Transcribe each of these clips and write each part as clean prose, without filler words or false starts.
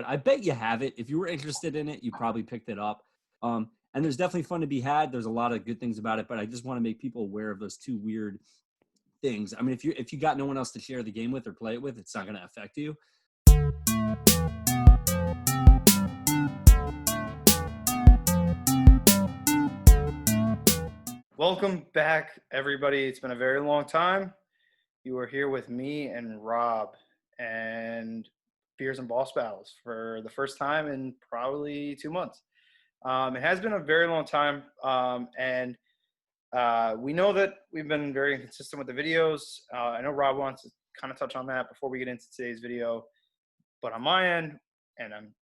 I bet you have it. If you were interested in it, you probably picked it up. And there's definitely fun to be had. There's a lot of good things about it, but I just want to make people aware of those two weird things. I mean, if you got no one else to share the game with or play it with, it's not going to affect you. Welcome back, everybody. It's been a very long time. You are here with me and Rob and Beers and Boss Battles for the first time in probably 2 months. It has been a very long time, and we know that we've been very inconsistent with the videos. I know Rob wants to kind of touch on that before we get into today's video, but on my end and on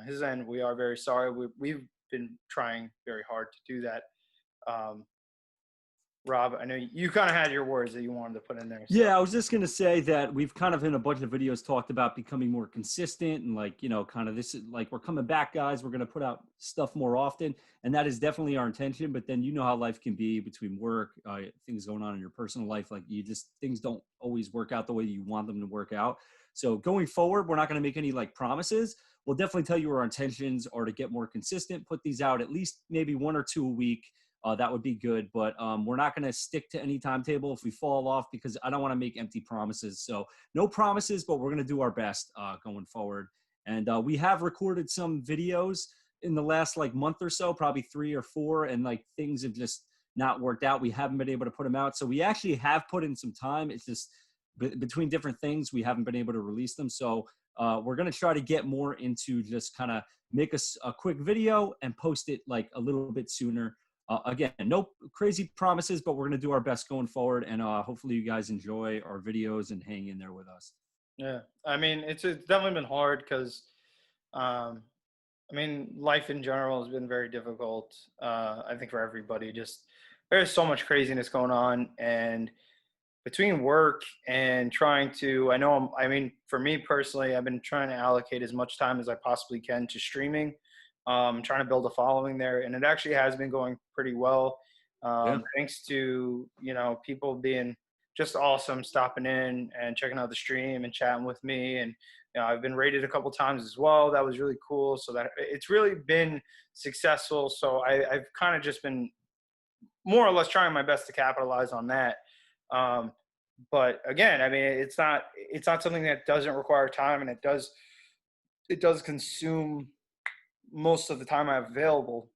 his end, we are very sorry. We've been trying very hard to do that. Rob, I know you kind of had your words that you wanted to put in there. So. Yeah, I was just going to say that we've kind of in a bunch of videos talked about becoming more consistent and kind of this is like we're coming back, guys. We're going to put out stuff more often. And that is definitely our intention. But then you know how life can be between work, things going on in your personal life. Like things don't always work out the way you want them to work out. So going forward, we're not going to make any like promises. We'll definitely tell you our intentions are to get more consistent, put these out at least maybe 1 or 2 a week. That would be good, but we're not going to stick to any timetable if we fall off because I don't want to make empty promises. So no promises, but we're going to do our best going forward. And we have recorded some videos in the last like month or so, probably 3 or 4, and like things have just not worked out. We haven't been able to put them out. So we actually have put in some time. It's just between different things, we haven't been able to release them. So we're going to try to get more into just kind of make a quick video and post it like a little bit sooner. Again, no crazy promises, but we're going to do our best going forward. And hopefully you guys enjoy our videos and hang in there with us. Yeah. I mean, it's definitely been hard because, life in general has been very difficult. I think for everybody, just there's so much craziness going on. And between work and trying to, for me personally, I've been trying to allocate as much time as I possibly can to streaming. Trying to build a following there, and it actually has been going pretty well. Thanks to people being just awesome, stopping in and checking out the stream and chatting with me, and I've been rated a couple times as well. That was really cool. So that it's really been successful. So I've kind of just been more or less trying my best to capitalize on that. But again, I mean, it's not something that doesn't require time, and it does consume most of the time I have available,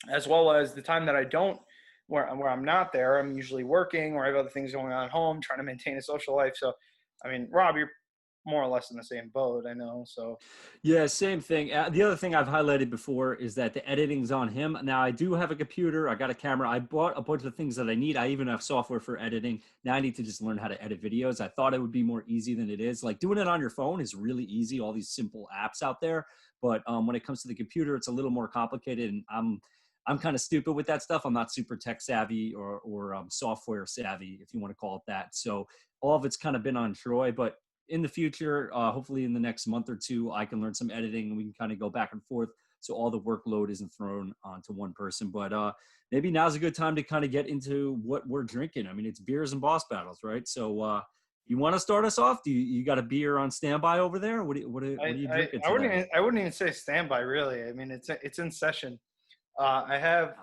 as well as the time that I don't, where I'm not there. I'm usually working or I have other things going on at home, trying to maintain a social life. So, I mean, Rob, you're more or less in the same boat, I know. So, yeah, same thing. The other thing I've highlighted before is that the editing's on him. Now, I do have a computer. I got a camera. I bought a bunch of things that I need. I even have software for editing. Now I need to just learn how to edit videos. I thought it would be more easy than it is. Like doing it on your phone is really easy. All these simple apps out there. But when it comes to the computer, it's a little more complicated. And I'm kind of stupid with that stuff. I'm not super tech savvy or software savvy, if you want to call it that. So all of it's kind of been on Troy. But in the future, hopefully in the next month or 2, I can learn some editing and we can kind of go back and forth. So all the workload isn't thrown onto one person. But maybe now's a good time to kind of get into what we're drinking. I mean, it's beers and boss battles, right? So you want to start us off? Do you got a beer on standby over there? What are you drinking today? I wouldn't even say standby, really. I mean, it's in session. I have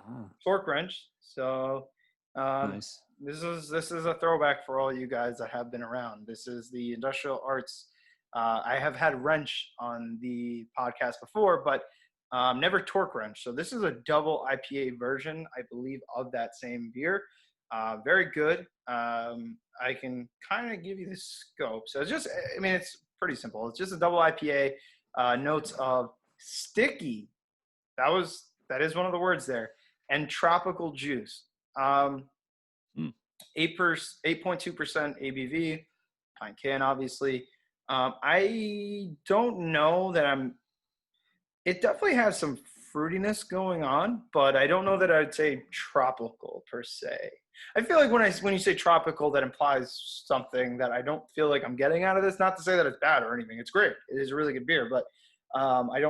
Torque Wrench. So Nice. this is a throwback for all you guys that have been around. This is the Industrial Arts. I have had Wrench on the podcast before, but never Torque Wrench. So this is a double IPA version, I believe, of that same beer. Very good. I can kind of give you the scope. So it's pretty simple. It's just a double IPA, notes of sticky. That is one of the words there. And tropical juice. 8.2% ABV, pint can, obviously. I don't know that it definitely has some fruitiness going on, but I don't know that I'd say tropical per se. I feel like when you say tropical, that implies something that I don't feel like I'm getting out of this. Not to say that it's bad or anything. It's great. It is a really good beer, but I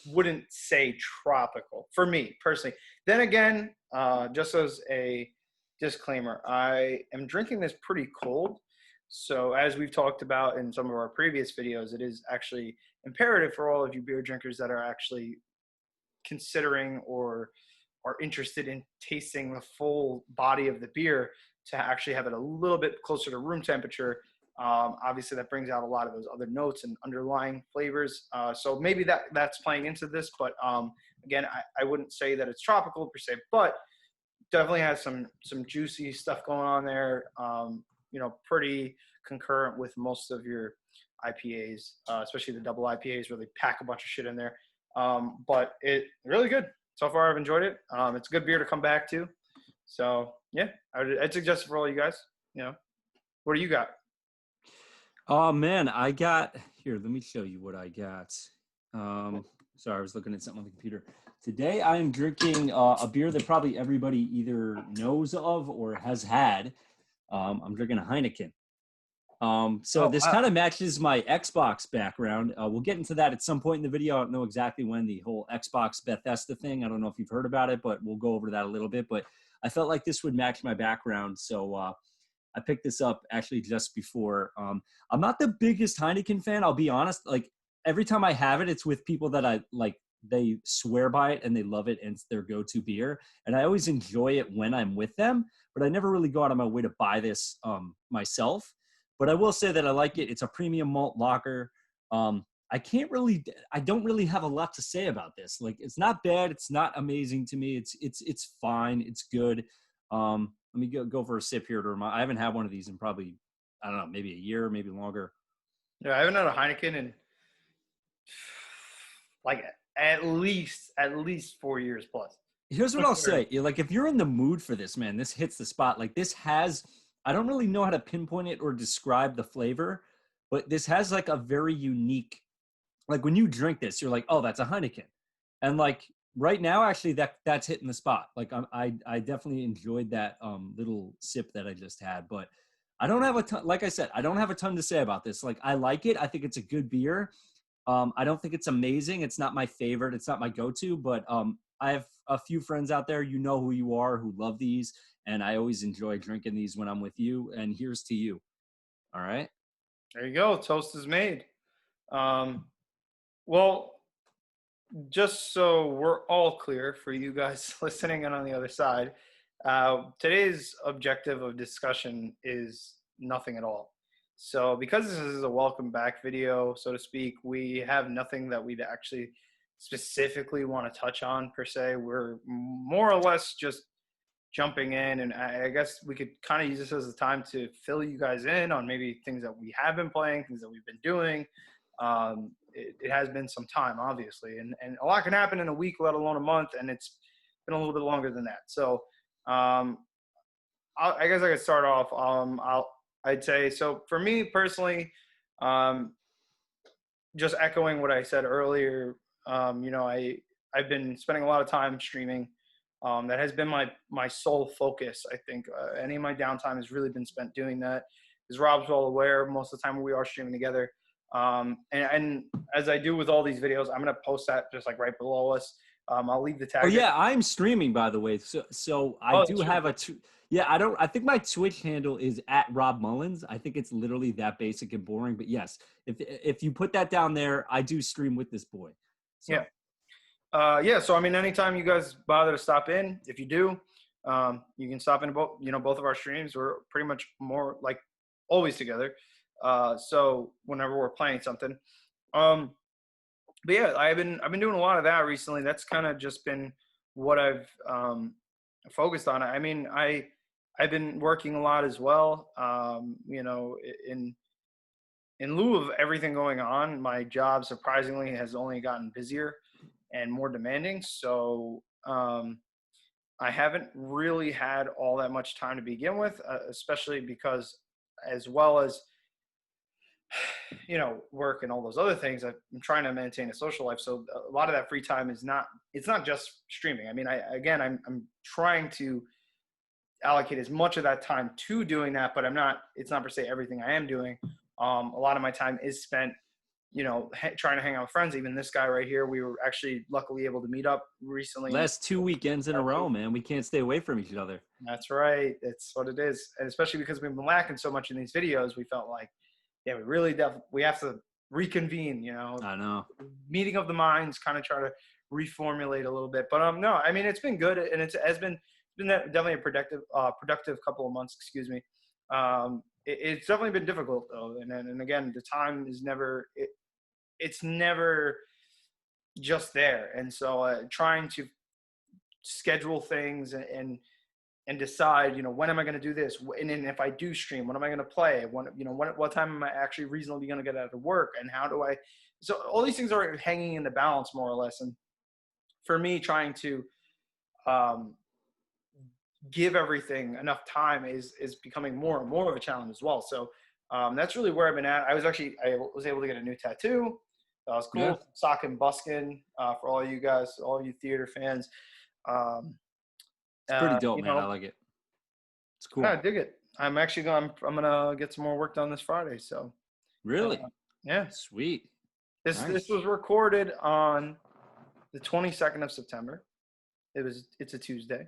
wouldn't say tropical for me personally. Then again, just as a disclaimer, I am drinking this pretty cold. So as we've talked about in some of our previous videos, it is actually imperative for all of you beer drinkers that are actually considering or are interested in tasting the full body of the beer to actually have it a little bit closer to room temperature. Obviously, that brings out a lot of those other notes and underlying flavors. So maybe that's playing into this, but again, I wouldn't say that it's tropical per se, but definitely has some juicy stuff going on there. Pretty concurrent with most of your IPAs, especially the double IPAs, really pack a bunch of shit in there. But it really good. So far, I've enjoyed it. It's a good beer to come back to. So yeah, I'd suggest it for all you guys. What do you got? Oh man, I got here. Let me show you what I got. Sorry, I was looking at something on the computer. Today, I am drinking a beer that probably everybody either knows of or has had. I'm drinking a Heineken. This kind of matches my Xbox background. We'll get into that at some point in the video. I don't know exactly when, the whole Xbox Bethesda thing. I don't know if you've heard about it, but we'll go over that a little bit. But I felt like this would match my background, so I picked this up actually just before. I'm not the biggest Heineken fan, I'll be honest. Like, every time I have it, it's with people that I like. They swear by it and they love it, and it's their go-to beer. And I always enjoy it when I'm with them, but I never really go out of my way to buy this myself. But I will say that I like it. It's a premium malt lager. I don't really have a lot to say about this. Like, it's not bad. It's not amazing to me. It's fine. It's good. Let me go for a sip here. I haven't had one of these in probably, I don't know, maybe a year, maybe longer. Yeah, I haven't had a Heineken in like at least 4 years plus. Here's what I'll say. Like, if you're in the mood for this, man, this hits the spot. Like, this has, I don't really know how to pinpoint it or describe the flavor, but this has like a very unique, like when you drink this, you're like, oh, that's a Heineken. And like right now, actually that's hitting the spot. Like I definitely enjoyed that little sip that I just had, but I don't have a ton, like I said, I don't have a ton to say about this. Like, I like it. I think it's a good beer. I don't think it's amazing. It's not my favorite. It's not my go-to, but I have a few friends out there, you know who you are, who love these. And I always enjoy drinking these when I'm with you. And here's to you. All right. There you go. Toast is made. Well, just so we're all clear for you guys listening and on the other side, today's objective of discussion is nothing at all. So because this is a welcome back video, so to speak, we have nothing that we'd actually specifically want to touch on per se. We're more or less just jumping in, and I guess we could kind of use this as a time to fill you guys in on maybe things that we have been playing, things that we've been doing. It has been some time, obviously, and a lot can happen in a week, let alone a month, and it's been a little bit longer than that. So I guess I could start off. I'd say, so for me personally, just echoing what I said earlier, I've been spending a lot of time streaming. That has been my sole focus. I think any of my downtime has really been spent doing that. As Rob's well aware, most of the time we are streaming together. And as I do with all these videos, I'm gonna post that just like right below us. I'll leave the tag. Oh yeah, I'm streaming, by the way. So I do have I think my Twitch handle is @RobMullins. I think it's literally that basic and boring. But yes, if you put that down there, I do stream with this boy. So. Yeah. So I mean, anytime you guys bother to stop in, if you do, you can stop in both of our streams. We're pretty much more like always together. So whenever we're playing something, but yeah, I've been doing a lot of that recently. That's kind of just been what I've focused on. I mean, I've been working a lot as well. In lieu of everything going on, my job surprisingly has only gotten busier and more demanding. So I haven't really had all that much time to begin with, especially because as well as, work and all those other things, I'm trying to maintain a social life. So a lot of that free time it's not just streaming. I mean, I'm trying to allocate as much of that time to doing that, but it's not per se everything I am doing. A lot of my time is spent, trying to hang out with friends. Even this guy right here, we were actually luckily able to meet up recently. Last 2 weekends in a row, man. We can't stay away from each other. That's right. That's what it is. And especially because we've been lacking so much in these videos, we felt like, yeah, we really we have to reconvene, I know. meeting of the minds, kind of try to reformulate a little bit. But no, I mean, it's been good, and it has been definitely a productive couple of months. Excuse me. It's definitely been difficult though, and again, the time is never it's never just there, and so trying to schedule things and decide, when am I going to do this, and then if I do stream, what am I going to play, what time am I actually reasonably going to get out of work, and how do I, so all these things are hanging in the balance more or less, and for me, trying to give everything enough time is becoming more and more of a challenge as well. So that's really where I've been at. I was able to get a new tattoo. That was cool. Yeah. Sock and Buskin, for all you guys, all you theater fans. It's pretty dope, man. I like it. It's cool. I dig it. I'm actually I'm gonna get some more work done this Friday. So really, yeah, sweet. This was recorded on the 22nd of September. It's a Tuesday,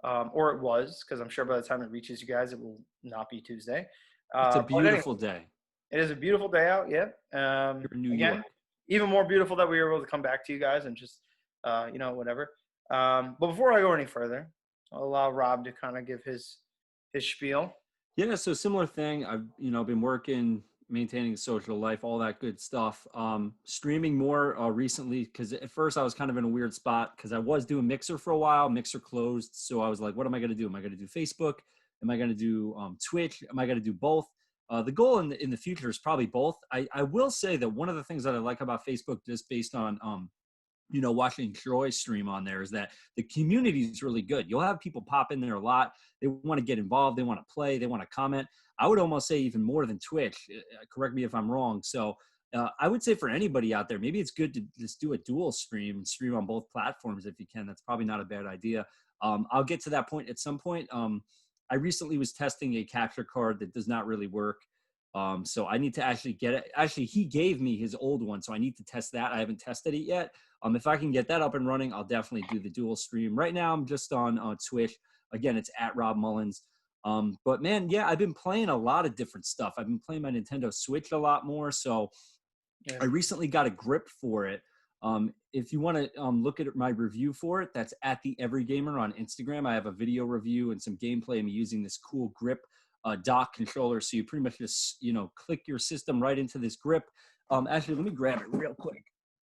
or it was, because I'm sure by the time it reaches you guys, it will not be Tuesday. It's a beautiful day. It is a beautiful day out. Yeah. You're in New York. Even more beautiful that we were able to come back to you guys and just, whatever. But before I go any further, I'll allow Rob to kind of give his spiel. Yeah, so similar thing. I've been working, maintaining a social life, all that good stuff. Streaming more recently, because at first I was kind of in a weird spot because I was doing Mixer for a while. Mixer closed, so I was like, what am I going to do? Am I going to do Facebook? Am I going to do Twitch? Am I going to do both? The goal in the future is probably both. I will say that one of the things that I like about Facebook, just based on watching Troy stream on there, is that the community is really good. You'll have people pop in there a lot. They want to get involved. They want to play. They want to comment. I would almost say even more than Twitch. Correct me if I'm wrong. So I would say for anybody out there, maybe it's good to just do a dual stream and stream on both platforms if you can. That's probably not a bad idea. I'll get to that point at some point. I recently was testing a capture card that does not really work. So I need to actually get it. Actually, he gave me his old one, so I need to test that. I haven't tested it yet. If I can get that up and running, I'll definitely do the dual stream. Right now, I'm just on Twitch. Again, it's at Rob Mullins. But man, yeah, I've been playing a lot of different stuff. I've been playing my Nintendo Switch a lot more. So yeah. I recently got a grip for it. If you want to look at my review for it, that's at the Every Gamer on Instagram. I have a video review and some gameplay. I'm using this cool grip dock controller. So you pretty much just, click your system right into this grip. Actually, let me grab it real quick.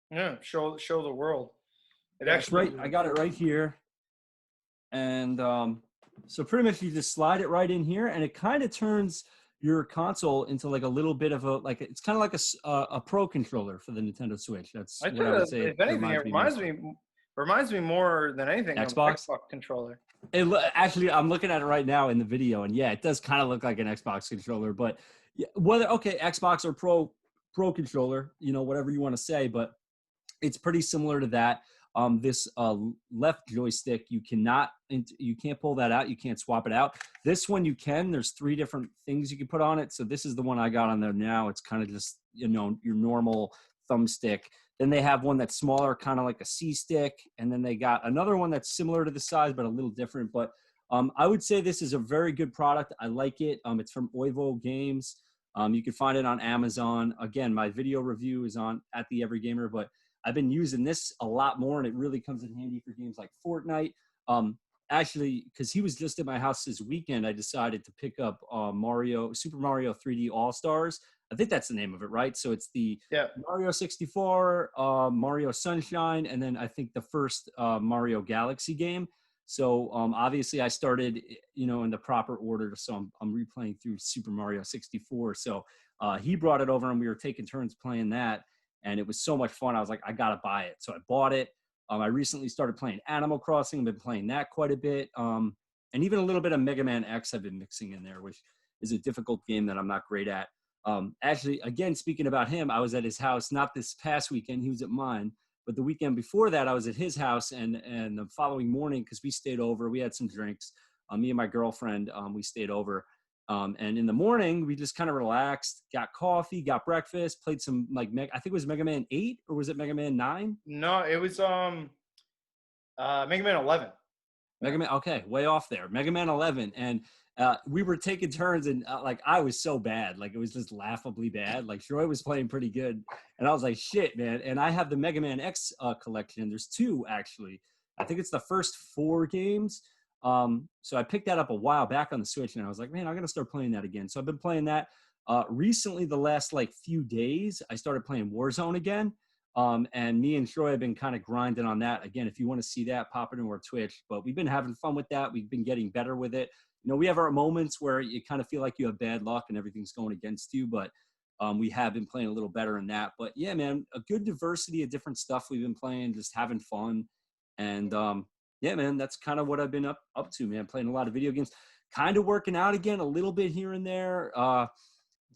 Yeah, show the world. That's right. I got it right here. And so pretty much you just slide it right in here, and it kind of turns your console into like a little bit of it's kind of like a pro controller for the Nintendo Switch. That's what I would say. If anything, it reminds me more than anything Xbox? of Xbox controller. Actually, I'm looking at it right now in the video, and yeah, it does kind of look like an Xbox controller. But Xbox or pro controller, whatever you want to say, but it's pretty similar to that. This left joystick, you can't pull that out. You can't swap it out. This one you can. There's 3 different things you can put on it. So this is the one I got on there now. It's kind of just, your normal thumbstick. Then they have one that's smaller, kind of like a C stick. And then they got another one that's similar to the size, but a little different. But I would say this is a very good product. I like it. It's from Oivo Games. You can find it on Amazon. Again, my video review is on at the Every Gamer, but I've been using this a lot more, and it really comes in handy for games like Fortnite. Actually, because he was just at my house this weekend, I decided to pick up Super Mario 3D All-Stars. I think that's the name of it, right? So it's the Mario 64, Mario Sunshine, and then I think the first Mario Galaxy game. So obviously I started, in the proper order. So I'm replaying through Super Mario 64. So he brought it over, and we were taking turns playing that. And it was so much fun. I was like, I got to buy it. So I bought it. I recently started playing Animal Crossing. I've been playing that quite a bit. And even a little bit of Mega Man X I've been mixing in there, which is a difficult game that I'm not great at. Actually, again, speaking about him, I was at his house, not this past weekend. He was at mine. But the weekend before that, I was at his house. And the following morning, because we stayed over, we had some drinks. Me and my girlfriend, we stayed over. And in the morning, we just kind of relaxed, got coffee, got breakfast, played some I think it was Mega Man 8, or was it Mega Man 9? No, it was Mega Man 11. Mega Man, okay, way off there. Mega Man 11, and We were taking turns, and like I was so bad, like it was just laughably bad. Like Troy was playing pretty good, and I was like, "Shit, man!" And I have the Mega Man X collection. There's two actually. I think it's the first four games. So I picked that up a while back on the Switch, and I was like, "Man, I'm gonna start playing that again." So I've been playing that. Recently, the last like few days, I started playing Warzone again. And me and Troy have been kind of grinding on that. Again, if you want to see that, pop it into our Twitch. But we've been having fun with that. We've been getting better with it. You know, we have our moments where you kind of feel like you have bad luck and everything's going against you, but we have been playing a little better in that. But yeah, man, a good diversity of different stuff we've been playing, just having fun. And yeah, man, that's kind of what I've been up to, man. Playing a lot of video games, kind of working out again a little bit here and there.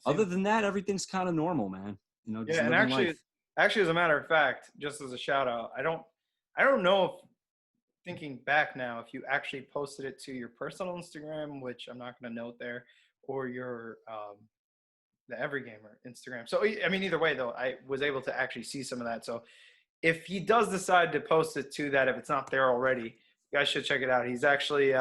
Other than that, everything's kind of normal, man. You know, just Yeah, and living life. actually, as a matter of fact, just as a shout out, I don't know if thinking back now, if you actually posted it to your personal Instagram, which I'm not going to note there, or your the Every Gamer Instagram. So I mean, either way though, I was able to actually see some of that. So if he does decide to post it to that, if it's not there already, you guys should check it out. He's actually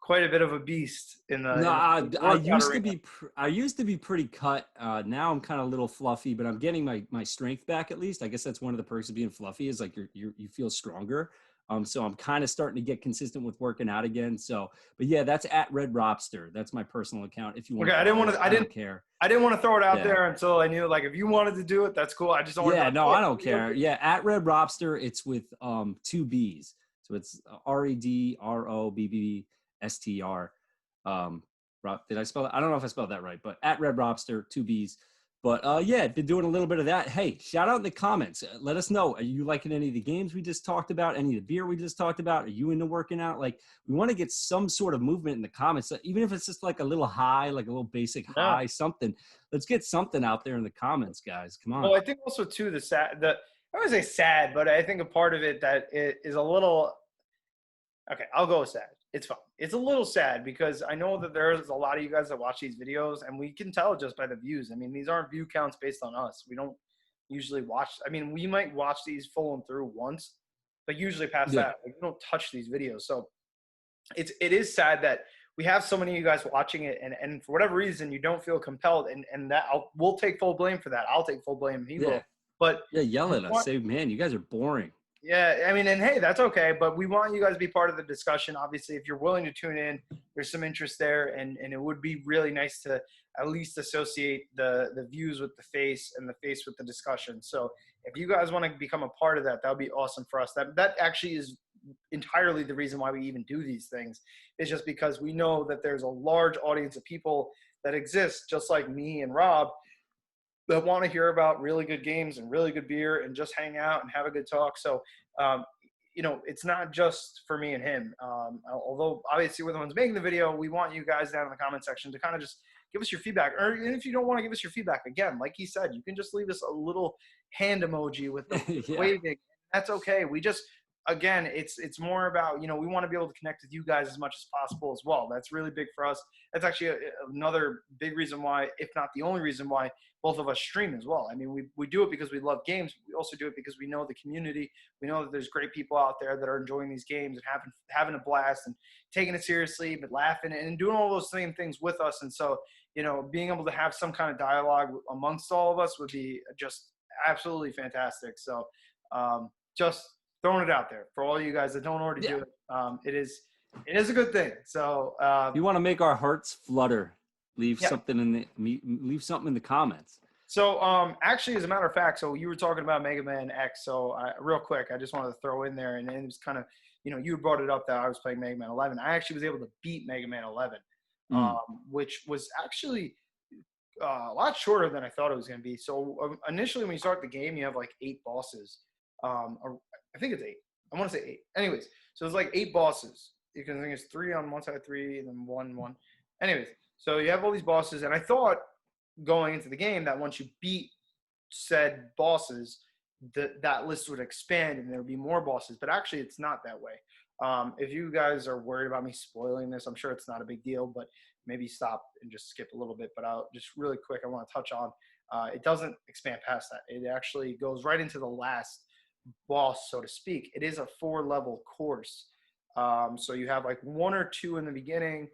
quite a bit of a beast in No, the I workout used to arena. be I used to be pretty cut. Now I'm kind of a little fluffy, but I'm getting my strength back at least. I guess that's one of the perks of being fluffy is like you feel stronger. So I'm kind of starting to get consistent with working out again. So, but yeah, that's at Red Robster. That's my personal account. If you want Okay, to follow it, I don't care. I didn't want to throw it out Yeah, there until I knew, like, if you wanted to do it, that's cool. I just don't want to be yeah, like, no, oh, I don't look care. at. Yeah, at Red Robster, it's with two B's. So it's REDROBBSTR. Um, did I spell it? I don't know if I spelled that right, but at Red Robster, two B's. But yeah, been doing a little bit of that. Hey, shout out in the comments. Let us know. Are you liking any of the games we just talked about? Any of the beer we just talked about? Are you into working out? Like, we want to get some sort of movement in the comments, even if it's just like a little high, like a little basic No. high, something. Let's get something out there in the comments, guys. Come on. Well, I think also too I would say sad, but I think a part of it that it is a little. Okay, I'll go sad. It's fine. It's a little sad because I know that there's a lot of you guys that watch these videos, and we can tell just by the views. I mean, these aren't view counts based on us. We don't usually watch. I mean, we might watch these full and through once, but usually past Yeah. that, like, we don't touch these videos. So it is sad that we have so many of you guys watching it, and for whatever reason, you don't feel compelled, and that we'll take full blame for that. I'll take full blame. He will. Yeah. But Yeah. Yell we at us. want, Say, man, you guys are boring. yeah, I mean, and hey, that's okay. But we want you guys to be part of the discussion. Obviously, if you're willing to tune in, there's some interest there, and it would be really nice to at least associate the views with the face and the face with the discussion. So if you guys want to become a part of that, that would be awesome for us. That actually is entirely the reason why we even do these things. Is just because we know that there's a large audience of people that exist, just like me and Rob, that want to hear about really good games and really good beer and just hang out and have a good talk. So, um, you know, it's not just for me and him. Although obviously we're the ones making the video, we want you guys down in the comment section to kind of just give us your feedback. Or even if you don't want to give us your feedback, again, like he said, you can just leave us a little hand emoji with the Yeah. waving. That's okay. We just, again, it's more about, you know, we want to be able to connect with you guys as much as possible as well. That's really big for us. That's actually another big reason why, if not the only reason why, both of us stream as well. I mean, we do it because we love games. We also do it because we know the community. We know that there's great people out there that are enjoying these games and having a blast and taking it seriously, but laughing and doing all those same things with us. And so, you know, being able to have some kind of dialogue amongst all of us would be just absolutely fantastic. So, just throwing it out there for all you guys that don't already Yeah. do it. It is a good thing. So, You want to make our hearts flutter. Leave yeah. something leave something in the comments. So, actually, as a matter of fact, so you were talking about Mega Man X. So, real quick, I just wanted to throw in there, and it was kind of, you know, you brought it up that I was playing Mega Man 11. I actually was able to beat Mega Man 11, Mm. which was actually a lot shorter than I thought it was going to be. So, initially, when you start the game, you have like 8 bosses. Or I think it's 8. I want to say 8. Anyways, so it's like 8 bosses. You can think it's 3 on one side, 3, and then 1. Anyways, so you have all these bosses, and I thought going into the game that once you beat said bosses, that list would expand and there would be more bosses. But actually, it's not that way. If you guys are worried about me spoiling this, I'm sure it's not a big deal, but maybe stop and just skip a little bit. But I'll just really quick, I want to touch on it doesn't expand past that. It actually goes right into the last boss, so to speak. It is a 4-level course. So you have like 1 or 2 in the beginning,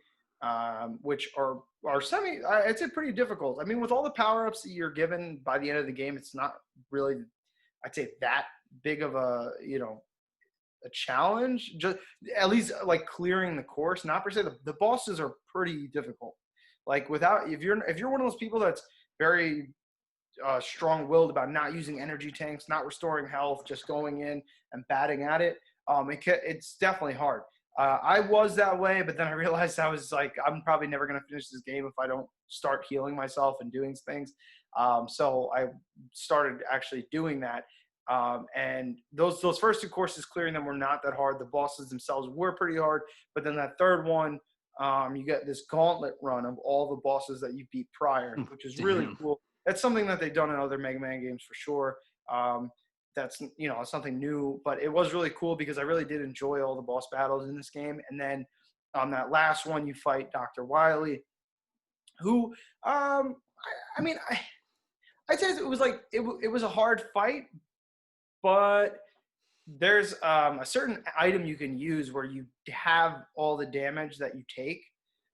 which are I'd say pretty difficult. I mean, with all the power ups that you're given by the end of the game, it's not really, I'd say, that big of a a challenge. Just at least like clearing the course, not per se. The bosses are pretty difficult. Like without if you're one of those people that's very strong-willed about not using energy tanks, not restoring health, just going in and batting at it. It's definitely hard. I was that way, but then I realized I was like, I'm probably never going to finish this game if I don't start healing myself and doing things. So I started actually doing that. And those first two courses, clearing them were not that hard. The bosses themselves were pretty hard, but then that third one, you get this gauntlet run of all the bosses that you beat prior, which is really cool. That's something that they've done in other Mega Man games for sure. That's something new, but it was really cool because I really did enjoy all the boss battles in this game. And then on that last one, you fight Dr. Wily, who I mean, I'd say it was like it was a hard fight, but there's a certain item you can use where you have all the damage that you take.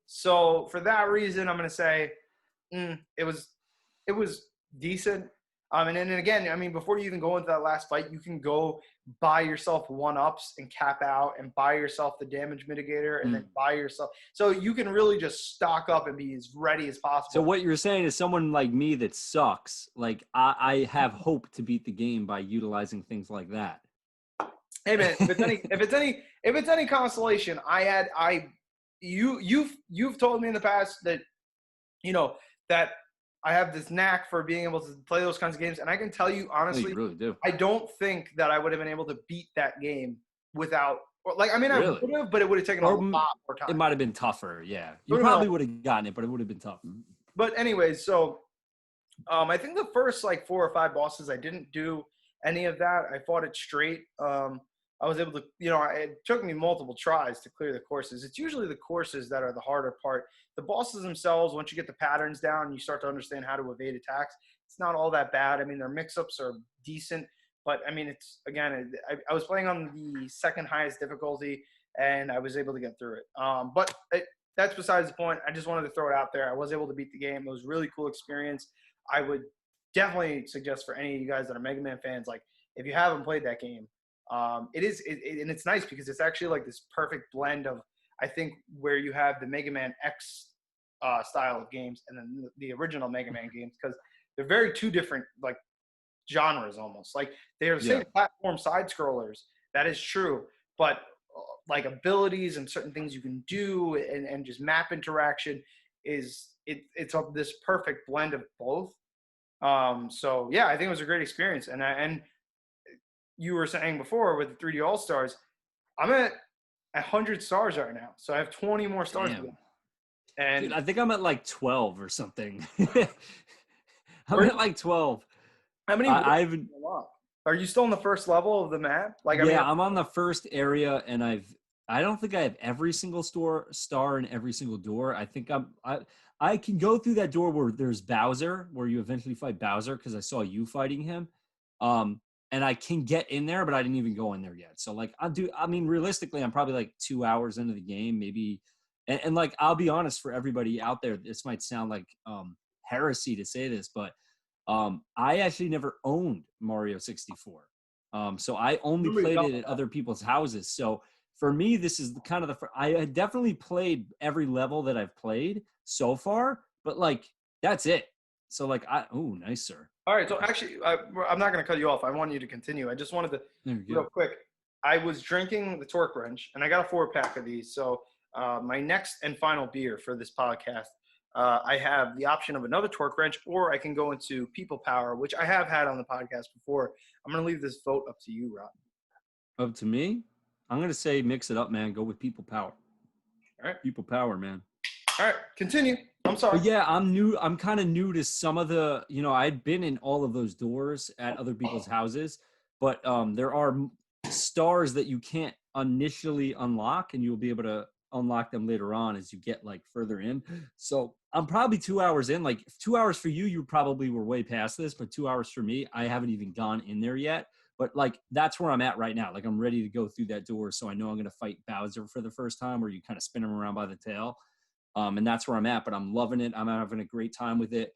So for that reason, I'm going to say it was decent. And then again, I mean, before you even go into that last fight, you can go buy yourself 1-ups and cap out and buy yourself the damage mitigator and then buy yourself. So you can really just stock up and be as ready as possible. So what you're saying is someone like me that sucks, like I have hope to beat the game by utilizing things like that. Hey man, if it's any consolation, you've told me in the past that that I have this knack for being able to play those kinds of games, and I can tell you honestly, you really do. I don't think that I would have been able to beat that game without, I would have, but it would have taken a lot more time. It might have been tougher, yeah. You probably would have gotten it, but it would have been tough. But anyways, so I think the first 4 or 5 bosses, I didn't do any of that. I fought it straight. I was able to, it took me multiple tries to clear the courses. It's usually the courses that are the harder part. The bosses themselves, once you get the patterns down, you start to understand how to evade attacks. It's not all that bad. I mean, their mix-ups are decent, but I mean, it's, again, I was playing on the second highest difficulty, and I was able to get through it. That's besides the point. I just wanted to throw it out there. I was able to beat the game. It was a really cool experience. I would definitely suggest for any of you guys that are Mega Man fans, like, if you haven't played that game, and it's nice because it's actually like this perfect blend of, I think, where you have the Mega Man X style of games and then the original Mega Man games, because they're very two different like genres almost. Like they're the same platform side scrollers. That is true, but like abilities and certain things you can do and just map interaction it's this perfect blend of both. So yeah, I think it was a great experience. And you were saying before with the 3D All Stars, I'm at 100 stars right now, so I have 20 more stars. And dude, I think I'm at like 12 or something. I'm at like 12. How many? Are you still in the first level of the map? I'm on the first area, and I don't think I have every single star in every single door. I think I can go through that door where there's Bowser, where you eventually fight Bowser, because I saw you fighting him. And I can get in there, but I didn't even go in there yet. So like realistically, I'm probably like 2 hours into the game, maybe. And like, I'll be honest, for everybody out there, this might sound like heresy to say this, but I actually never owned Mario 64. So I only played it at other people's houses. So for me, this is kind of I had definitely played every level that I've played so far, but like, that's it. So like, nice, sir. All right. So actually, I'm not going to cut you off. I want you to continue. I just wanted to, real quick, I was drinking the Torque Wrench, and I got a 4-pack of these. So my next and final beer for this podcast, I have the option of another Torque Wrench, or I can go into People Power, which I have had on the podcast before. I'm going to leave this vote up to you, Rob. Up to me? I'm going to say mix it up, man. Go with People Power. All right. People Power, man. All right. Continue. I'm sorry. But yeah, I'm new. I'm kind of new to some of the, I'd been in all of those doors at other people's houses, but there are stars that you can't initially unlock, and you'll be able to unlock them later on as you get like further in. So I'm probably 2 hours in. Like 2 hours for you probably were way past this, but 2 hours for me, I haven't even gone in there yet. But like, that's where I'm at right now. Like, I'm ready to go through that door, so I know I'm going to fight Bowser for the first time, where you kind of spin him around by the tail. And that's where I'm at. But I'm loving it. I'm having a great time with it.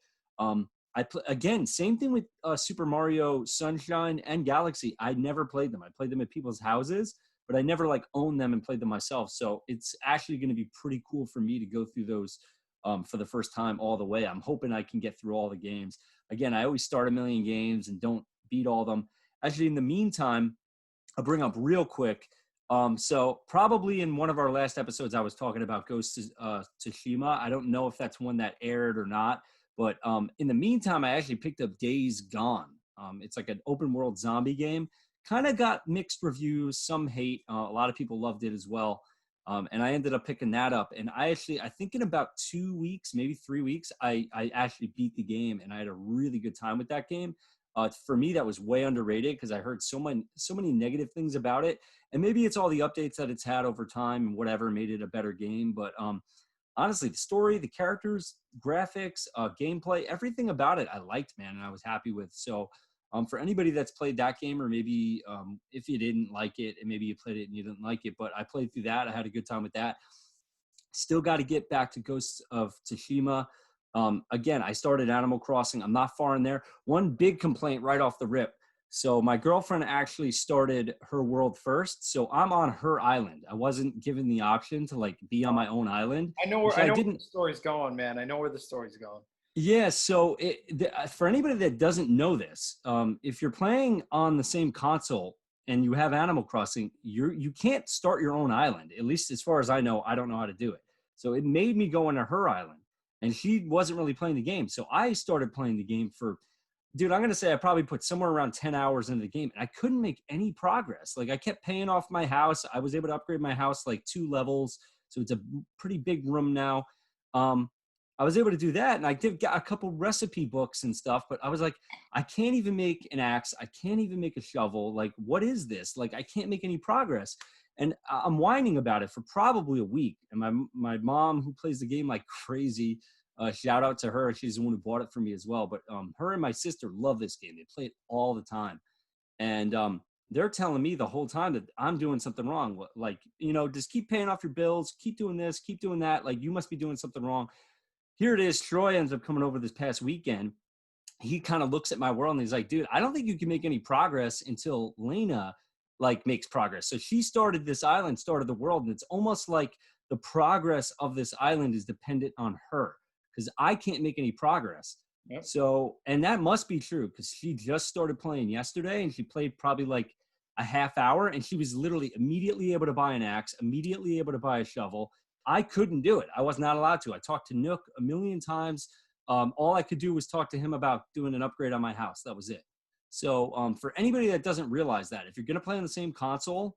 Again, same thing with Super Mario Sunshine and Galaxy. I never played them. I played them at people's houses, but I never like owned them and played them myself. So it's actually going to be pretty cool for me to go through those for the first time all the way. I'm hoping I can get through all the games. Again, I always start a million games and don't beat all of them. Actually, in the meantime, I'll bring up real quick. So probably in one of our last episodes, I was talking about Ghost of Tsushima. I don't know if that's one that aired or not, but in the meantime, I actually picked up Days Gone. It's like an open world zombie game. Kind of got mixed reviews, some hate. A lot of people loved it as well. And I ended up picking that up. And I think in about 2 weeks, maybe 3 weeks, I actually beat the game, and I had a really good time with that game. For me, that was way underrated because I heard so many negative things about it. And maybe it's all the updates that it's had over time and whatever made it a better game. But honestly, the story, the characters, graphics, gameplay, everything about it, I liked, man, and I was happy with. So for anybody that's played that game, or maybe if you didn't like it and maybe you played it and you didn't like it, but I played through that. I had a good time with that. Still got to get back to Ghosts of Tsushima. Again, I started Animal Crossing. I'm not far in there. One big complaint right off the rip. So my girlfriend actually started her world first. So I'm on her island. I wasn't given the option to like be on my own island. I know where the story's going, man. I know where the story's going. Yeah, so for anybody that doesn't know this, if you're playing on the same console and you have Animal Crossing, you can't start your own island. At least as far as I know, I don't know how to do it. So it made me go into her island, and she wasn't really playing the game. So I started playing the game dude, I'm going to say I probably put somewhere around 10 hours into the game, and I couldn't make any progress. Like I kept paying off my house. I was able to upgrade my house like 2 levels. So it's a pretty big room now. I was able to do that, and I did get a couple recipe books and stuff, but I was like, I can't even make an axe. I can't even make a shovel. Like, what is this? Like, I can't make any progress. And I'm whining about it for probably a week. And my mom, who plays the game like crazy, shout out to her. She's the one who bought it for me as well. But her and my sister love this game. They play it all the time. And they're telling me the whole time that I'm doing something wrong. Like, just keep paying off your bills, keep doing this, keep doing that. Like, you must be doing something wrong. Here it is. Troy ends up coming over this past weekend. He kind of looks at my world and he's like, dude, I don't think you can make any progress until Lena like makes progress. So she started this island, started the world. And it's almost like the progress of this island is dependent on her because I can't make any progress. Yep. So, and that must be true because she just started playing yesterday and she played probably like a half hour and she was literally immediately able to buy an axe, immediately able to buy a shovel. I couldn't do it. I was not allowed to. I talked to Nook a million times. All I could do was talk to him about doing an upgrade on my house. That was it. So for anybody that doesn't realize that, if you're going to play on the same console,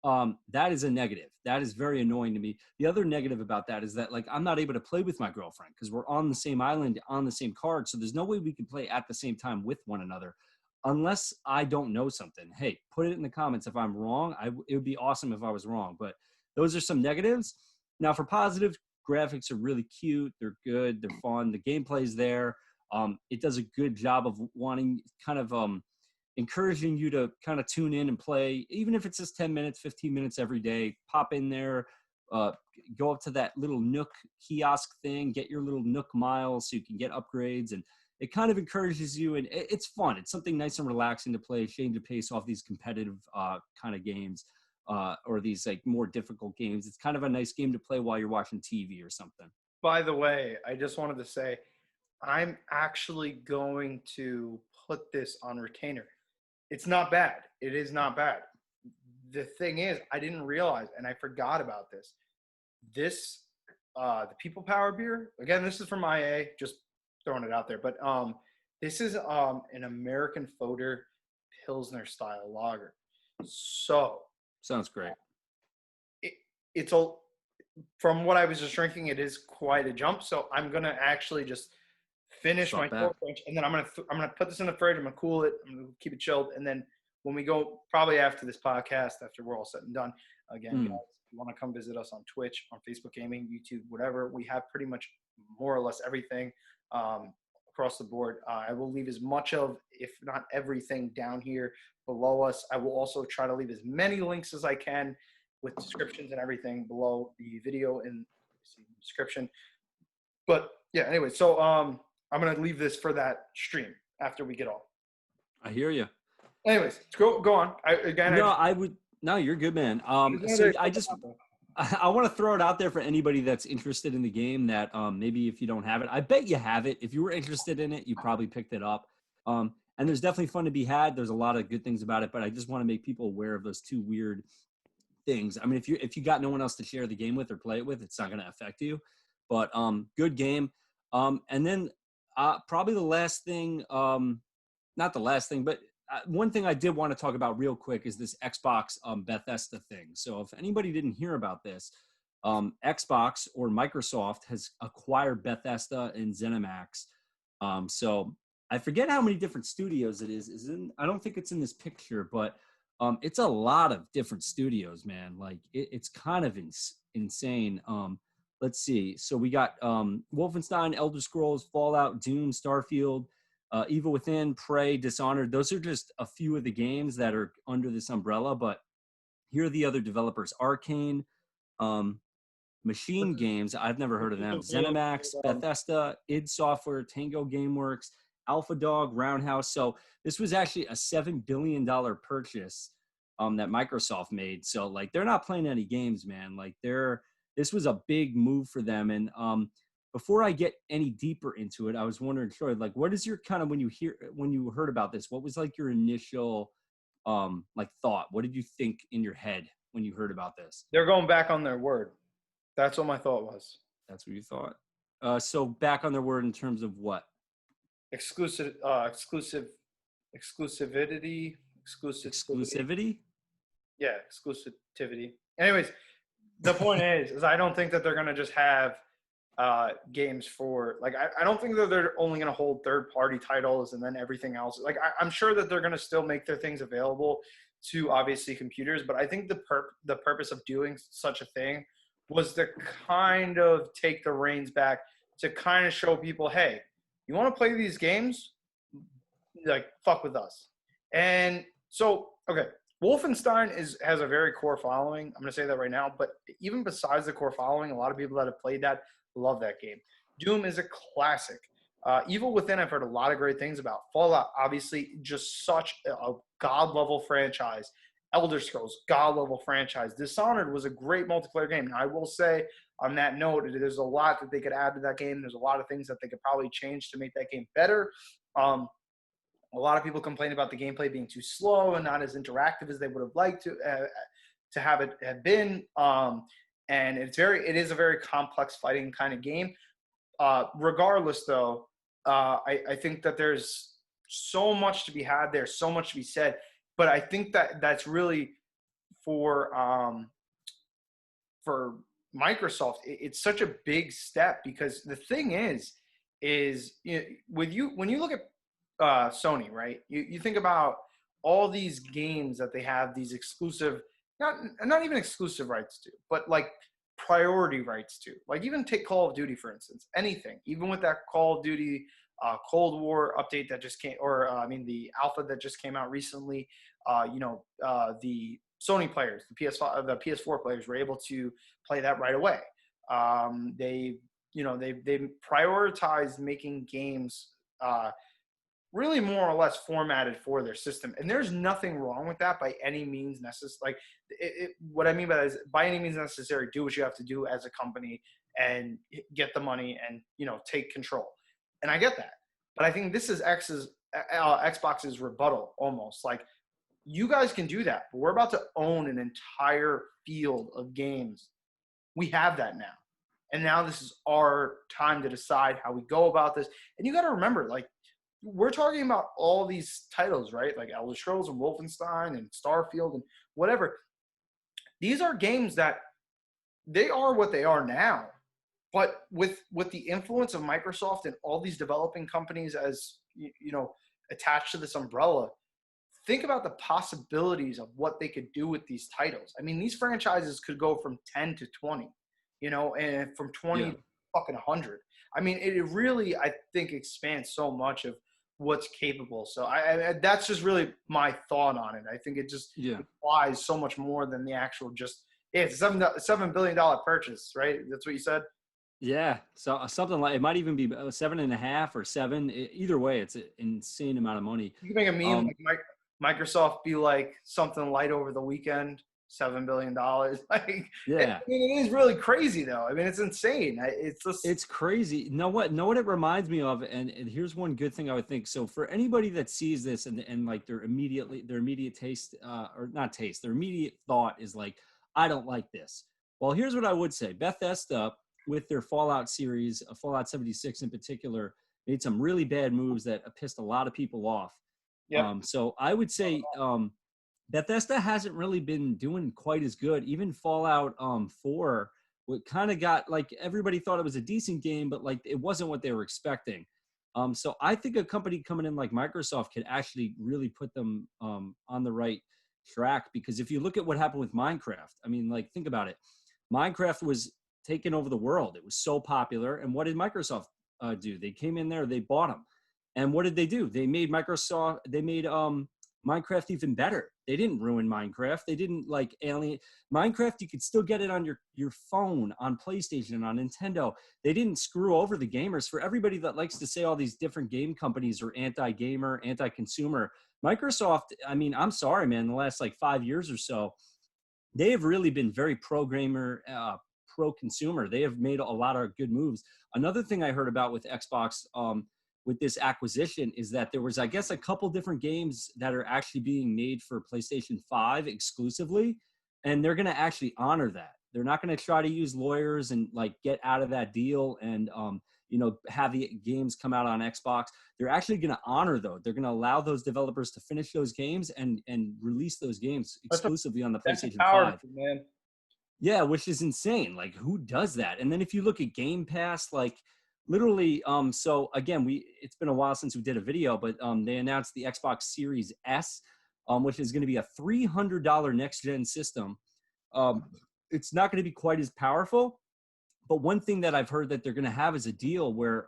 that is a negative. That is very annoying to me. The other negative about that is that like I'm not able to play with my girlfriend because we're on the same island, on the same card. So there's no way we can play at the same time with one another unless I don't know something. Hey, put it in the comments if I'm wrong. It would be awesome if I was wrong. But those are some negatives. Now, for positive, graphics are really cute. They're good. They're fun. The gameplay's there. It does a good job of wanting kind of encouraging you to kind of tune in and play, even if it's just 10 minutes, 15 minutes every day. Pop in there, go up to that little Nook kiosk thing, get your little Nook miles so you can get upgrades. And it kind of encourages you. And it's fun. It's something nice and relaxing to play. Shame to pace off these competitive kind of games. Or these like more difficult games. It's kind of a nice game to play while you're watching TV or something. By the way, I just wanted to say, I'm actually going to put this on retainer. It's not bad. It is not bad. The thing is, I didn't realize, and I forgot about this. This, the People Power beer, again, this is from IA, just throwing it out there. But this is an American Foeder Pilsner style lager. So, sounds great. From what I was just drinking, it is quite a jump. So I'm gonna actually just finish my cold French, and then I'm gonna put this in the fridge. I'm gonna cool it. I'm gonna keep it chilled, and then when we go, probably after this podcast, after we're all said and done, again, guys, if you want to come visit us on Twitch, on Facebook Gaming, YouTube, whatever, we have pretty much more or less everything across the board. I will leave as much of, if not everything, down here below us. I will also try to leave as many links as I can with descriptions and everything below the video and obviously in the description. But yeah, anyway, so I'm gonna leave this for that stream after we get off. I hear you. Anyways, go on. No, I would. No, you're good, man. So I want to throw it out there for anybody that's interested in the game that maybe if you don't have it, I bet you have it. If you were interested in it, you probably picked it up. And there's definitely fun to be had. There's a lot of good things about it, but I just want to make people aware of those two weird things. I mean, if you got no one else to share the game with or play it with, it's not going to affect you. But good game. And then probably the last thing, not the last thing, but one thing I did want to talk about real quick is this Xbox Bethesda thing. So if anybody didn't hear about this, Xbox or Microsoft has acquired Bethesda and ZeniMax. So I forget how many different studios it is. I don't think it's in this picture, but it's a lot of different studios, man. Like it's kind of insane. Let's see. So we got Wolfenstein, Elder Scrolls, Fallout, Doom, Starfield, Evil Within, Prey, Dishonored. Those are just a few of the games that are under this umbrella, but here are the other developers. Arcane, Machine Games, I've never heard of them. ZeniMax, Bethesda, id Software, Tango Gameworks, Alpha Dog, Roundhouse. So this was actually a $7 billion purchase that Microsoft made. So like they're not playing any games, man. Like this was a big move for them. And before I get any deeper into it, I was wondering, Troy, like, what is your kind of when you heard about this? What was like your initial like thought? What did you think in your head when you heard about this? They're going back on their word. That's what my thought was. That's what you thought. So back on their word in terms of what? Exclusivity. Yeah, exclusivity. Anyways, the point is I don't think that they're gonna just have games for like I don't think that they're only going to hold third-party titles and then everything else. Like I'm sure that they're going to still make their things available to obviously computers, but I think the purpose of doing such a thing was to kind of take the reins back to kind of show people, hey, you want to play these games? Like fuck with us. And so okay, Wolfenstein has a very core following. I'm going to say that right now, but even besides the core following, a lot of people that have played that love that game. Doom is a classic. Evil Within, I've heard a lot of great things about. Fallout, obviously, just such a god-level franchise. Elder Scrolls, god-level franchise. Dishonored was a great multiplayer game. Now, I will say, on that note, there's a lot that they could add to that game. There's a lot of things that they could probably change to make that game better. A lot of people complain about the gameplay being too slow and not as interactive as they would have liked to have it have been. And it is a very complex fighting kind of game. Regardless, though, I think that there's so much to be had there, so much to be said. But I think that that's really for Microsoft. It's such a big step because the thing is you know, when you look at Sony, right? You think about all these games that they have, these exclusive. Not even exclusive rights to, but like priority rights to. Like even take Call of Duty, for instance, anything. Even with that Call of Duty Cold War update that just came, or the alpha that just came out recently, the Sony players, the PS4 players were able to play that right away. They prioritized making games really more or less formatted for their system. And there's nothing wrong with that by any means necessary. Like what I mean by that is by any means necessary, do what you have to do as a company and get the money and, take control. And I get that. But I think this is Xbox's rebuttal almost. Like you guys can do that, but we're about to own an entire field of games. We have that now. And now this is our time to decide how we go about this. And you got to remember, like, we're talking about all these titles, right? Like Elder Scrolls and Wolfenstein and Starfield and whatever. These are games that they are what they are now. But with the influence of Microsoft and all these developing companies as, attached to this umbrella, think about the possibilities of what they could do with these titles. I mean, these franchises could go from 10 to 20, and from 20 to fucking 100. I mean, it really, I think, expands so much of what's capable. So I that's just really my thought on it. I think it just applies so much more than the actual just Yeah, it's a $7 billion purchase, right? That's what you said. Yeah, so something like it might even be 7.5 or 7. Either way, it's an insane amount of money. You can make a meme Um, like Microsoft be like something light over the weekend, $7 billion. Like, yeah, I mean, it is really crazy though. I mean, it's insane. It's just it's crazy. Know what it reminds me of, and here's one good thing I would think. So for anybody that sees this and like their immediate taste, or not taste, their immediate thought is like, I don't like this. Well, here's what I would say: Bethesda, with their Fallout series, Fallout 76 in particular, made some really bad moves that pissed a lot of people off. yep. So I would say Bethesda hasn't really been doing quite as good. Even Fallout 4, what kind of got like everybody thought it was a decent game, but like it wasn't what they were expecting. So I think a company coming in like Microsoft could actually really put them on the right track, because if you look at what happened with Minecraft, I mean, like think about it. Minecraft was taking over the world. It was so popular, and what did Microsoft do? They came in there, they bought them, and what did they do? They made Minecraft even better. They didn't ruin Minecraft. They didn't like alien Minecraft. You could still get it on your phone, on PlayStation, on Nintendo. They didn't screw over the gamers. For everybody that likes to say all these different game companies are anti-gamer, anti-consumer, Microsoft, I mean, I'm sorry, man, the last like 5 years or so, they have really been very pro-gamer, pro-consumer. They have made a lot of good moves. Another thing I heard about with Xbox, with this acquisition, is that there was, I guess, a couple different games that are actually being made for PlayStation 5 exclusively, and they're going to actually honor that. They're not going to try to use lawyers and like get out of that deal and have the games come out on Xbox. They're actually going to honor though. They're going to allow those developers to finish those games and release those games exclusively on the That's a PlayStation power 5. move, man. Yeah, which is insane. Like, who does that? And then if you look at Game Pass, like literally, so again, it's been a while since we did a video, but they announced the Xbox Series S, which is going to be a $300 next gen system. It's not going to be quite as powerful, but one thing that I've heard that they're going to have is a deal where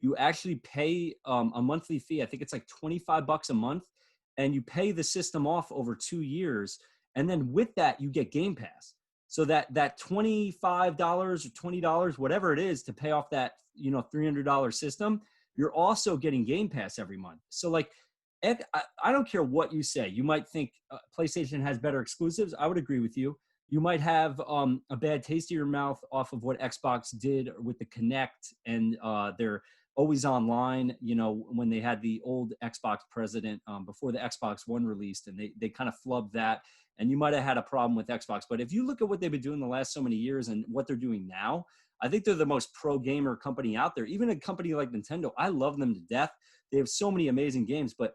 you actually pay a monthly fee. I think it's like $25 a month, and you pay the system off over 2 years, and then with that you get Game Pass. So that $25 or $20, whatever it is, to pay off that $300 system, you're also getting Game Pass every month. So like, I don't care what you say. You might think PlayStation has better exclusives. I would agree with you. You might have a bad taste in your mouth off of what Xbox did with the Kinect and their always online, when they had the old Xbox president before the Xbox One released, and they kind of flubbed that. And you might have had a problem with Xbox. But if you look at what they've been doing the last so many years and what they're doing now, I think they're the most pro gamer company out there. Even a company like Nintendo, I love them to death. They have so many amazing games, but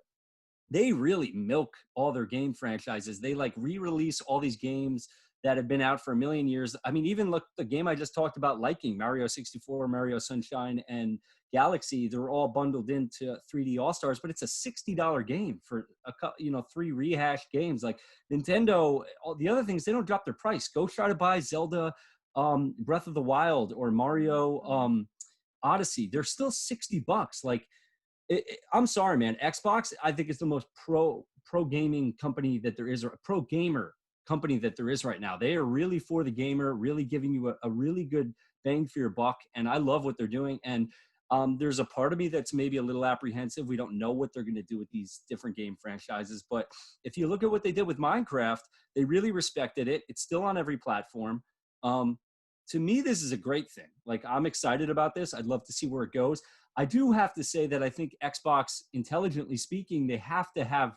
they really milk all their game franchises. They like re-release all these games that have been out for a million years. I mean, even look, the game I just talked about liking, Mario 64, Mario Sunshine, and Galaxy, they're all bundled into 3D All-Stars, but it's a $60 game for three rehashed games. Like Nintendo, the other things, they don't drop their price. Go try to buy Zelda Breath of the Wild or Mario Odyssey. They're still $60. Like, I'm sorry, man. Xbox, I think, is the most pro gaming company that there is, or a pro gamer company that there is right now. They are really for the gamer, really giving you a really good bang for your buck. And I love what they're doing. And there's a part of me that's maybe a little apprehensive. We don't know what they're going to do with these different game franchises. But if you look at what they did with Minecraft, they really respected it. It's still on every platform. To me, this is a great thing. Like, I'm excited about this. I'd love to see where it goes. I do have to say that I think Xbox, intelligently speaking, they have to have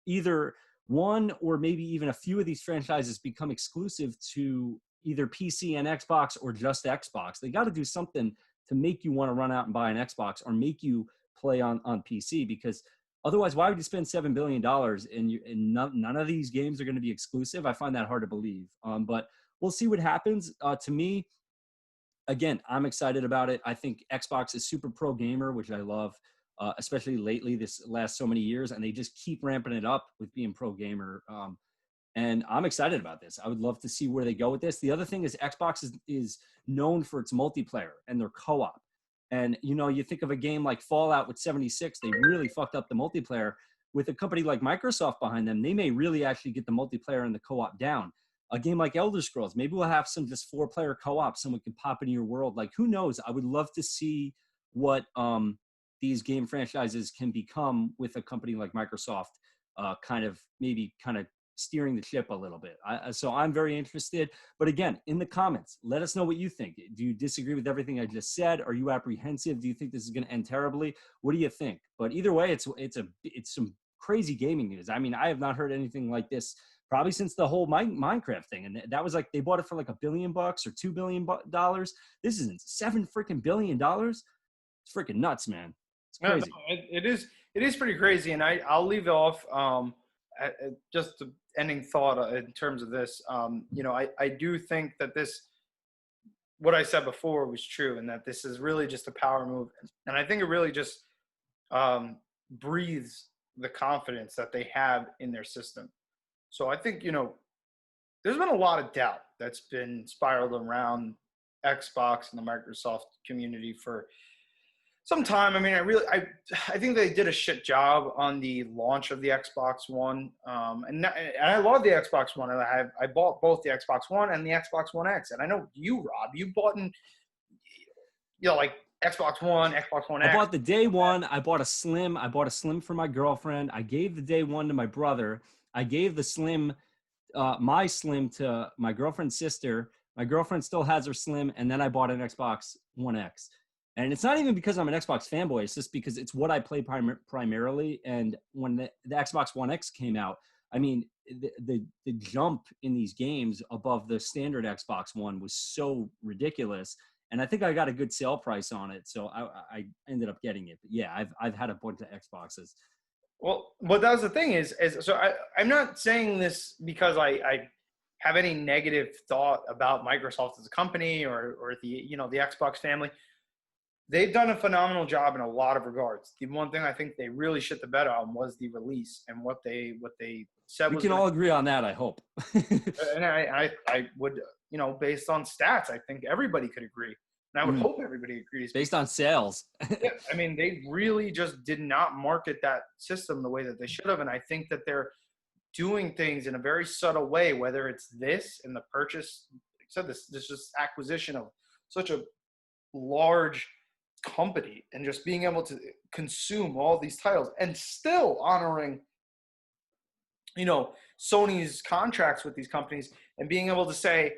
either one or maybe even a few of these franchises become exclusive to either PC and Xbox or just Xbox. They got to do something to make you want to run out and buy an Xbox or make you play on PC, because otherwise, why would you spend $7 billion and none of these games are going to be exclusive? I find that hard to believe. But we'll see what happens. To me, again, I'm excited about it. I think Xbox is super pro gamer, which I love, especially lately, this last so many years, and they just keep ramping it up with being pro gamer. And I'm excited about this. I would love to see where they go with this. The other thing is Xbox is known for its multiplayer and their co-op. And, you think of a game like Fallout with 76, they really fucked up the multiplayer. With a company like Microsoft behind them, they may really actually get the multiplayer and the co-op down. a game like Elder Scrolls. Maybe we'll have some just 4-player co-op. Someone can pop into your world. Like, who knows? I would love to see what these game franchises can become with a company like Microsoft, kind of steering the ship a little bit. So I'm very interested. But again, in the comments, let us know what you think. Do you disagree with everything I just said? Are you apprehensive? Do you think this is going to end terribly? What do you think? But either way, it's some crazy gaming news. I mean, I have not heard anything like this probably since the whole Minecraft thing. And that was like, they bought it for like $1 billion or $2 billion. This isn't $7 billion. It's freaking nuts, man. It's crazy. No, it is pretty crazy. And I'll leave it off. Just the ending thought in terms of this. I do think that what I said before was true, and that this is really just a power move. And I think it really just breathes the confidence that they have in their system. So I think, there's been a lot of doubt that's been spiraled around Xbox and the Microsoft community for some time. I mean, I think they did a shit job on the launch of the Xbox One. And I love the Xbox One. And I bought both the Xbox One and the Xbox One X. And I know you, Rob, you bought like Xbox One, Xbox One X. I bought the day one. I bought a Slim for my girlfriend. I gave the day one to my brother. I gave the Slim, my Slim, to my girlfriend's sister. My girlfriend still has her Slim. And then I bought an Xbox One X. And it's not even because I'm an Xbox fanboy. It's just because it's what I play primarily. And when the Xbox One X came out, I mean, the jump in these games above the standard Xbox One was so ridiculous. And I think I got a good sale price on it. So I ended up getting it. But yeah, I've had a bunch of Xboxes. Well, but that was the thing is so I'm not saying this because I have any negative thought about Microsoft as a company or the Xbox family. They've done a phenomenal job in a lot of regards. The one thing I think they really shit the bed on was the release and what they said. We can all agree on that, I hope. And I would, based on stats, I think everybody could agree. And I would hope everybody agrees. Based on sales. Yeah, I mean, they really just did not market that system the way that they should have. And I think that they're doing things in a very subtle way, whether it's this and the purchase, except this just acquisition of such a large company and just being able to consume all these titles and still honoring Sony's contracts with these companies and being able to say,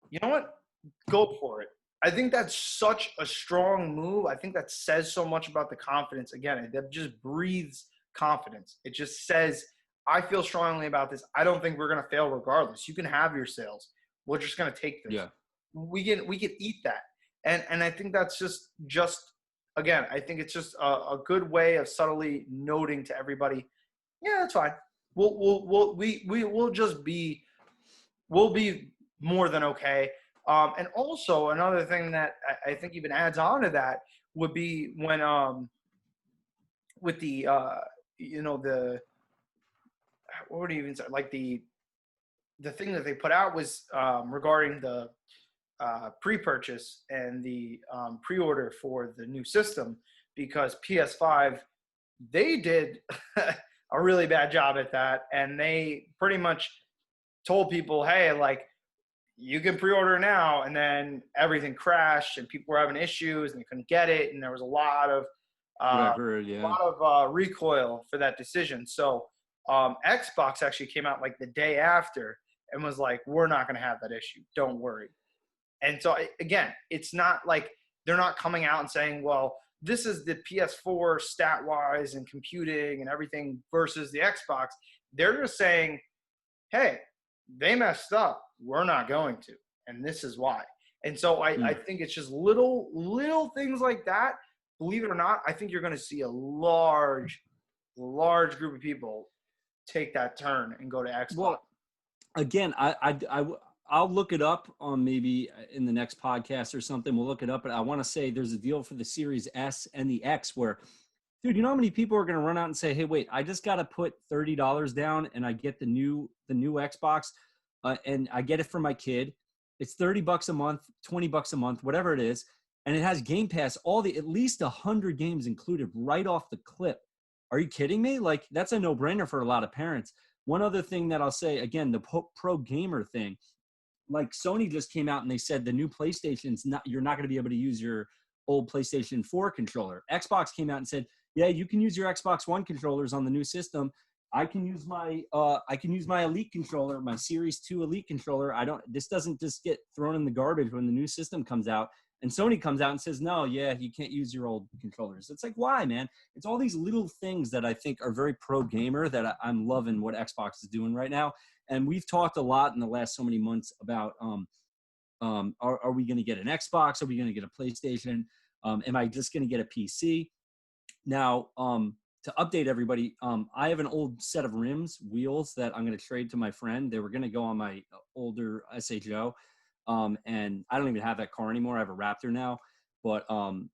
you know what, go for it. I think that's such a strong move. I think that says so much about the confidence. Again, that just breathes confidence. It just says, I feel strongly about this. I don't think we're going to fail regardless. You can have your sales. We're just going to take this. Yeah. We can eat that. And I think that's just again, I think it's just a good way of subtly noting to everybody, yeah, that's fine. We'll be more than okay. And also another thing that I think even adds on to that would be when with the what would you even say, like the thing that they put out was regarding the pre-purchase and the pre-order for the new system, because PS5, they did a really bad job at that, and they pretty much told people, hey, like, you can pre-order now, and then everything crashed and people were having issues and they couldn't get it, and there was a lot of recoil for that decision. So Xbox actually came out like the day after and was like, we're not going to have that issue, don't worry. And so, again, it's not like they're not coming out and saying, well, this is the PS4 stat-wise and computing and everything versus the Xbox. They're just saying, hey, they messed up. We're not going to. And this is why. And so I think it's just little things like that. Believe it or not, I think you're going to see a large group of people take that turn and go to Xbox. Well, again, I'll look it up on maybe in the next podcast or something. We'll look it up. But I want to say there's a deal for the Series S and the X where, dude, you know how many people are going to run out and say, hey, wait, I just got to put $30 down and I get the new Xbox and I get it for my kid. It's $30 a month, $20 a month, whatever it is. And it has Game Pass, at least 100 games included right off the clip. Are you kidding me? Like, that's a no-brainer for a lot of parents. one other thing that I'll say, again, the pro gamer thing, like Sony just came out and they said the new PlayStation's not, you're not going to be able to use your old PlayStation 4 controller. Xbox came out and said, yeah, you can use your Xbox One controllers on the new system. I can use my Elite controller, my Series 2 Elite controller. This doesn't just get thrown in the garbage when the new system comes out. And Sony comes out and says, no, yeah, you can't use your old controllers. It's like, why, man? It's all these little things that I think are very pro gamer that I'm loving what Xbox is doing right now. And we've talked a lot in the last so many months about, are we going to get an Xbox? Are we going to get a PlayStation? Am I just going to get a PC? Now, to update everybody, I have an old set of wheels that I'm going to trade to my friend. They were going to go on my older SHO. And I don't even have that car anymore. I have a Raptor now. But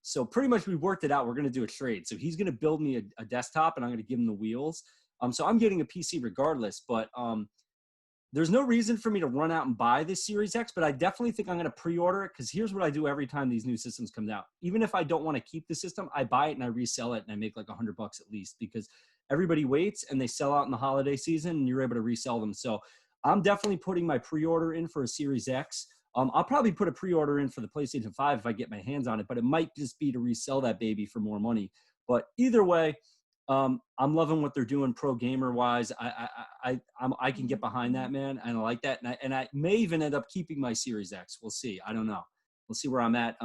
so pretty much we worked it out. We're going to do a trade. So he's going to build me a desktop and I'm going to give him the wheels. So I'm getting a PC regardless. But there's no reason for me to run out and buy this Series X, but I definitely think I'm going to pre-order it because here's what I do every time these new systems come out. Even if I don't want to keep the system, I buy it and I resell it and I make like $100 at least because everybody waits and they sell out in the holiday season and you're able to resell them. So I'm definitely putting my pre-order in for a Series X. I'll probably put a pre-order in for the PlayStation 5 if I get my hands on it, but it might just be to resell that baby for more money. But either way, I'm loving what they're doing pro gamer wise. I can get behind that, man, and I like that. And I may even end up keeping my Series X. We'll see. I don't know. We'll see where I'm at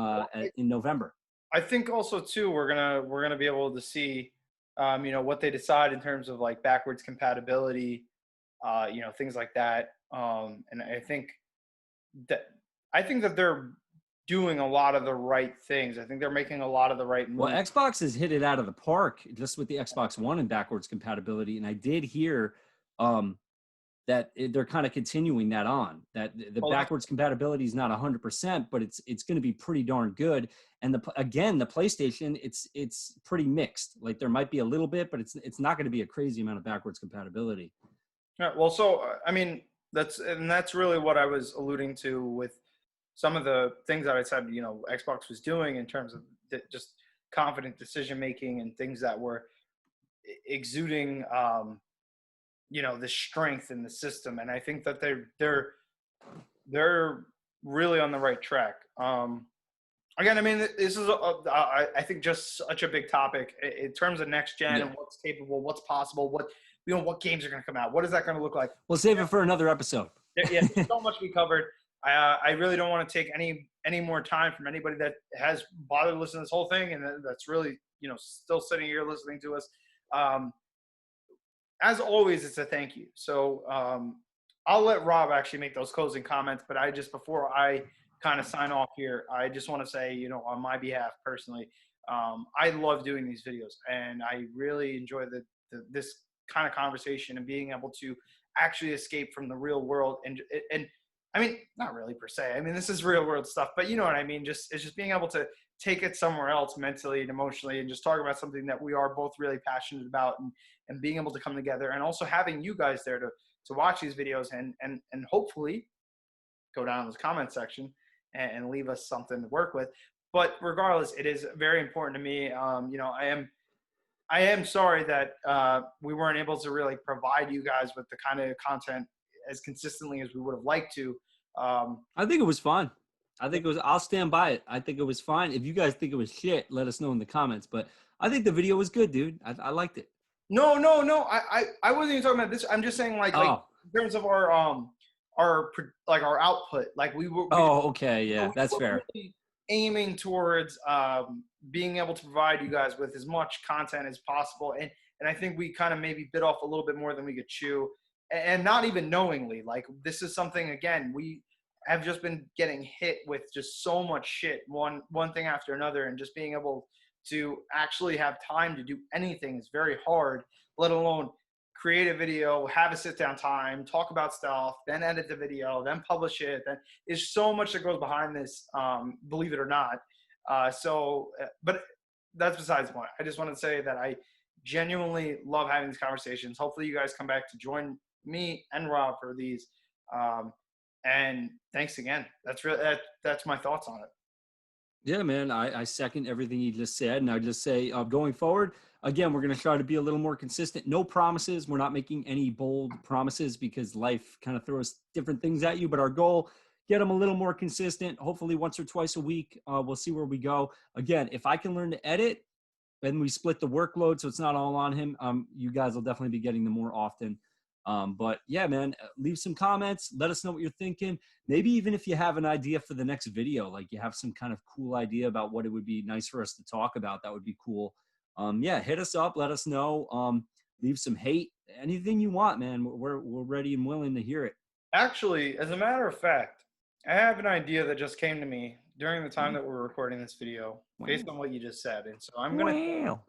in November. I think also too we're gonna be able to see, what they decide in terms of like backwards compatibility, things like that. And I think that they're doing a lot of the right things. I think they're making a lot of the right moves. Well, Xbox has hit it out of the park just with the Xbox One and backwards compatibility. And I did hear that they're kind of continuing that on. That the backwards compatibility is not 100%, but it's going to be pretty darn good. And the PlayStation, it's pretty mixed. Like there might be a little bit, but it's not going to be a crazy amount of backwards compatibility. Yeah, well, so I mean that's really what I was alluding to with some of the things that I said, Xbox was doing in terms of just confident decision making and things that were exuding, the strength in the system. And I think that they're really on the right track. Again, I mean, this is I think just such a big topic in terms of next gen and what's capable, what's possible, what games are going to come out, what is that going to look like? We'll save it for another episode. Yeah, there's so much we covered. I really don't want to take any more time from anybody that has bothered listening to this whole thing and that's really, still sitting here listening to us. As always, it's a thank you. So I'll let Rob actually make those closing comments, but before I kind of sign off here, I just want to say, on my behalf personally, I love doing these videos and I really enjoy this kind of conversation and being able to actually escape from the real world and I mean, not really per se. I mean, this is real world stuff, but you know what I mean? It's just being able to take it somewhere else mentally and emotionally and just talk about something that we are both really passionate about and being able to come together and also having you guys there to watch these videos and hopefully go down in the comment section and leave us something to work with. But regardless, it is very important to me. I am sorry that we weren't able to really provide you guys with the kind of content as consistently as we would have liked to. I think it was fun. I'll stand by it. I think it was fine. If you guys think it was shit, let us know in the comments. But I think the video was good, dude. I liked it. No. I wasn't even talking about this. I'm just saying like in terms of our output, like we were. Okay. Yeah, that's fair. Really aiming towards being able to provide you guys with as much content as possible. And I think we kind of maybe bit off a little bit more than we could chew. And not even knowingly, like this is something, again, we have just been getting hit with just so much shit, one thing after another, and just being able to actually have time to do anything is very hard, let alone create a video, have a sit down time, talk about stuff, then edit the video, then publish it. Then there's so much that goes behind this, believe it or not. But that's besides the point. I just want to say that I genuinely love having these conversations. Hopefully you guys come back to join me and Rob for these. And thanks again. That's my thoughts on it. Yeah, man, I second everything you just said. And I just say, going forward, again, we're going to try to be a little more consistent. No promises. We're not making any bold promises because life kind of throws different things at you. But our goal, get them a little more consistent, hopefully once or twice a week. We'll see where we go. Again, if I can learn to edit, then we split the workload so it's not all on him. You guys will definitely be getting them more often. But yeah, man, leave some comments. Let us know what you're thinking. Maybe even if you have an idea for the next video, like you have some kind of cool idea about what it would be nice for us to talk about, that would be cool. Yeah, hit us up. Let us know. Leave some hate. Anything you want, man. We're ready and willing to hear it. Actually, as a matter of fact, I have an idea that just came to me during the time Mhm. that we're recording this video based Wow. on what you just said. And so I'm going to, Wow.